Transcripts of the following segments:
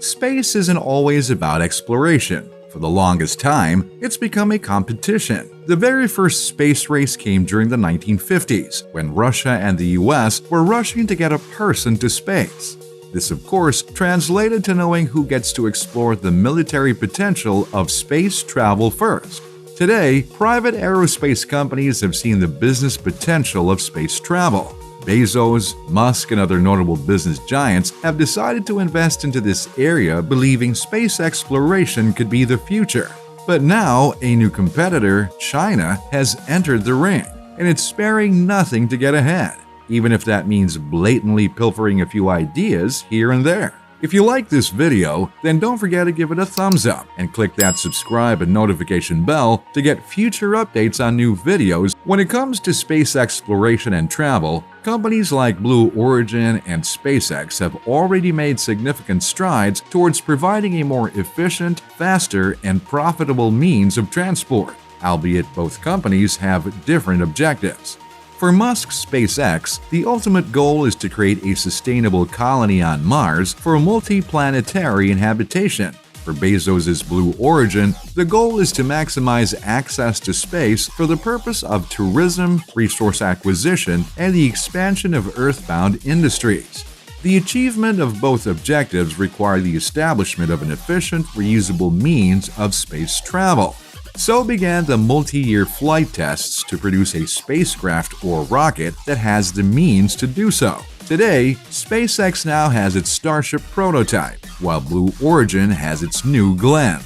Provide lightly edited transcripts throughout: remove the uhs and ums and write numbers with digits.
Space isn't always about exploration. For the longest time, it's become a competition. The very first space race came during the 1950s, when Russia and the US were rushing to get a person to space. This, of course, translated to knowing who gets to explore the military potential of space travel first. Today, private aerospace companies have seen the business potential of space travel. Bezos, Musk, and other notable business giants have decided to invest into this area, believing space exploration could be the future. But now, a new competitor, China, has entered the ring, and it's sparing nothing to get ahead, even if that means blatantly pilfering a few ideas here and there. If you like this video, then don't forget to give it a thumbs up and click that subscribe and notification bell to get future updates on new videos. When it comes to space exploration and travel, companies like Blue Origin and SpaceX have already made significant strides towards providing a more efficient, faster, and profitable means of transport, albeit both companies have different objectives. For Musk's SpaceX, the ultimate goal is to create a sustainable colony on Mars for multi-planetary habitation. For Bezos's Blue Origin, the goal is to maximize access to space for the purpose of tourism, resource acquisition, and the expansion of Earth-bound industries. The achievement of both objectives require the establishment of an efficient, reusable means of space travel. So began the multi-year flight tests to produce a spacecraft or rocket that has the means to do so. Today, SpaceX now has its Starship prototype, while Blue Origin has its New Glenn.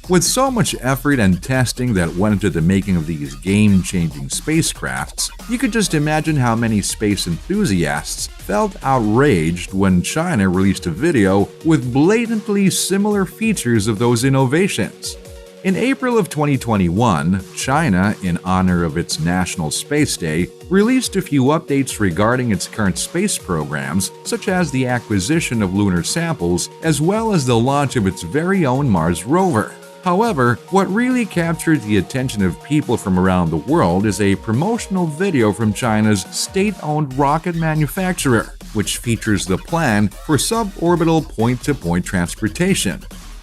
With so much effort and testing that went into the making of these game-changing spacecrafts, you could just imagine how many space enthusiasts felt outraged when China released a video with blatantly similar features of those innovations. In April of 2021, China, in honor of its National Space Day, released a few updates regarding its current space programs, such as the acquisition of lunar samples as well as the launch of its very own Mars rover. However, what really captured the attention of people from around the world is a promotional video from China's state-owned rocket manufacturer, which features the plan for suborbital point-to-point transportation.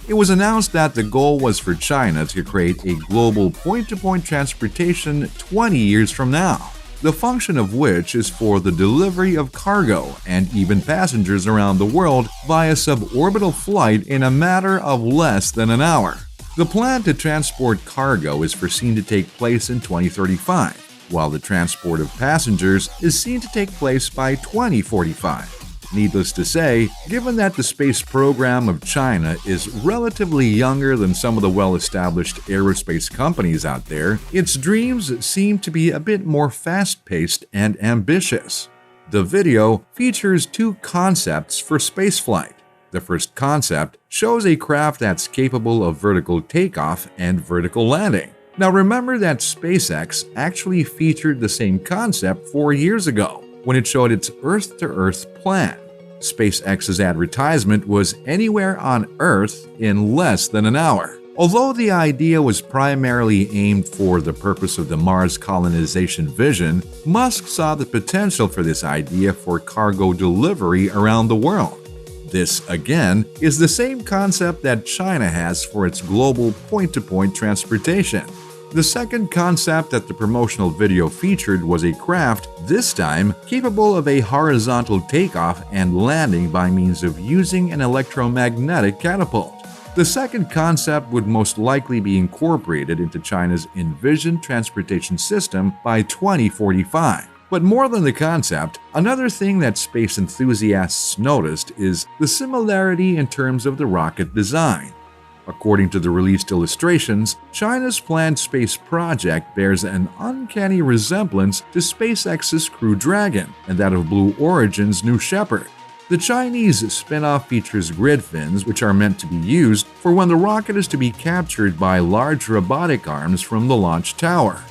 It was announced that the goal was for China to create a global point-to-point transportation 20 years from now, the function of which is for the delivery of cargo and even passengers around the world via suborbital flight in a matter of less than an hour. The plan to transport cargo is foreseen to take place in 2035, while the transport of passengers is seen to take place by 2045. Needless to say, given that the space program of China is relatively younger than some of the well-established aerospace companies out there, its dreams seem to be a bit more fast-paced and ambitious. The video features two concepts for spaceflight. The first concept shows a craft that's capable of vertical takeoff and vertical landing. Now remember that SpaceX actually featured the same concept 4 years ago, when it showed its Earth-to-Earth plan. SpaceX's advertisement was anywhere on Earth in less than an hour. Although the idea was primarily aimed for the purpose of the Mars colonization vision, Musk saw the potential for this idea for cargo delivery around the world. This, again, is the same concept that China has for its global point-to-point transportation. The second concept that the promotional video featured was a craft, this time capable of a horizontal takeoff and landing by means of using an electromagnetic catapult. The second concept would most likely be incorporated into China's envisioned transportation system by 2045. But more than the concept, another thing that space enthusiasts noticed is the similarity in terms of the rocket design. According to the released illustrations, China's planned space project bears an uncanny resemblance to SpaceX's Crew Dragon and that of Blue Origin's New Shepard. The Chinese spin-off features grid fins, which are meant to be used for when the rocket is to be captured by large robotic arms from the launch tower.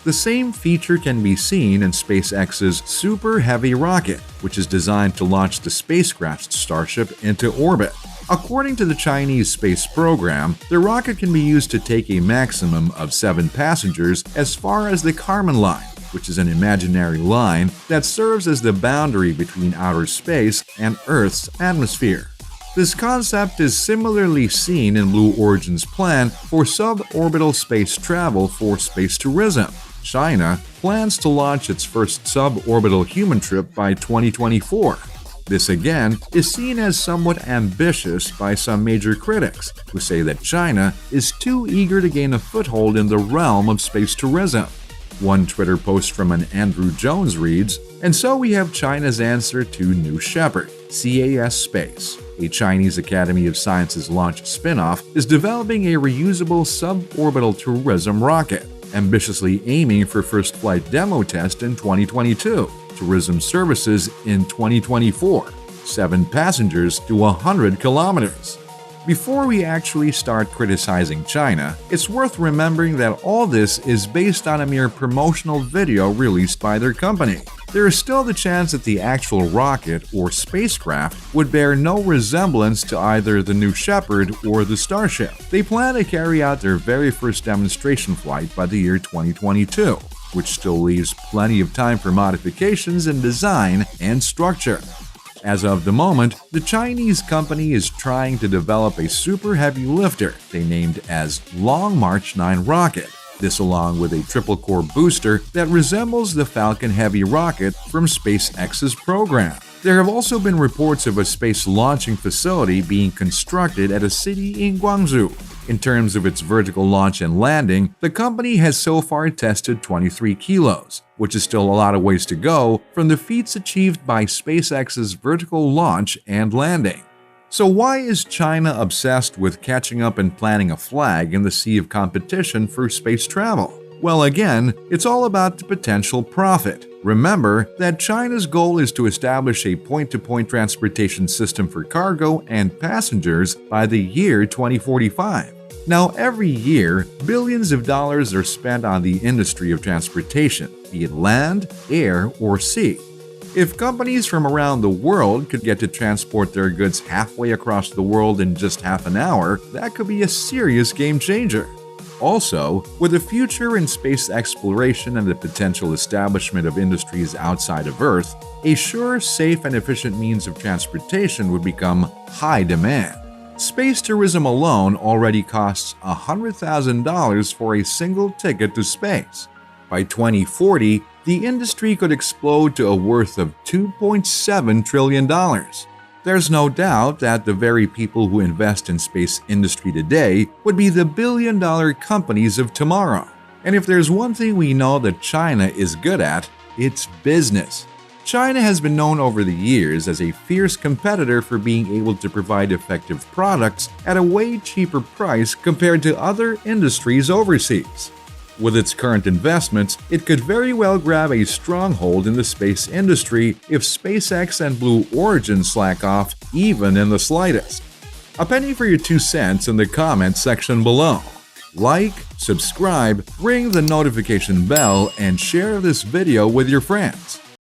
The same feature can be seen in SpaceX's Super Heavy rocket, which is designed to launch the spacecraft's Starship into orbit. According to the Chinese space program, the rocket can be used to take a maximum of 7 passengers as far as the Kármán line, which is an imaginary line that serves as the boundary between outer space and Earth's atmosphere. This concept is similarly seen in Blue Origin's plan for suborbital space travel for space tourism. China plans to launch its first suborbital human trip by 2024. This again is seen as somewhat ambitious by some major critics, who say that China is too eager to gain a foothold in the realm of space tourism. One Twitter post from an Andrew Jones reads, "And so we have China's answer to New Shepard. CAS Space, a Chinese Academy of Sciences launch spin-off, is developing a reusable suborbital tourism rocket, ambitiously aiming for first flight demo test in 2022. Tourism services in 2024. 7 passengers to 100 kilometers." Before we actually start criticizing China, it's worth remembering that all this is based on a mere promotional video released by their company. There is still the chance that the actual rocket or spacecraft would bear no resemblance to either the New Shepard or the Starship. They plan to carry out their very first demonstration flight by the year 2022, which still leaves plenty of time for modifications in design and structure. As of the moment, the Chinese company is trying to develop a super heavy lifter they named as Long March 9 rocket. This along with a triple-core booster that resembles the Falcon Heavy rocket from SpaceX's program. There have also been reports of a space launching facility being constructed at a city in Guangzhou. In terms of its vertical launch and landing, the company has so far tested 23 kilos, which is still a lot of ways to go from the feats achieved by SpaceX's vertical launch and landing. So why is China obsessed with catching up and planting a flag in the sea of competition for space travel? Well, again, it's all about the potential profit. Remember that China's goal is to establish a point-to-point transportation system for cargo and passengers by the year 2045. Now, every year, billions of dollars are spent on the industry of transportation, be it land, air, or sea. If companies from around the world could get to transport their goods halfway across the world in just half an hour, that could be a serious game changer. Also, with a future in space exploration and the potential establishment of industries outside of Earth, a sure, safe, and efficient means of transportation would become high demand. Space tourism alone already costs $100,000 for a single ticket to space. By 2040, the industry could explode to a worth of $2.7 trillion. There's no doubt that the very people who invest in space industry today would be the billion-dollar companies of tomorrow. And if there's one thing we know that China is good at, it's business. China has been known over the years as a fierce competitor for being able to provide effective products at a way cheaper price compared to other industries overseas. With its current investments, it could very well grab a stronghold in the space industry if SpaceX and Blue Origin slack off even in the slightest. A penny for your 2 cents in the comments section below. Like, subscribe, ring the notification bell, and share this video with your friends.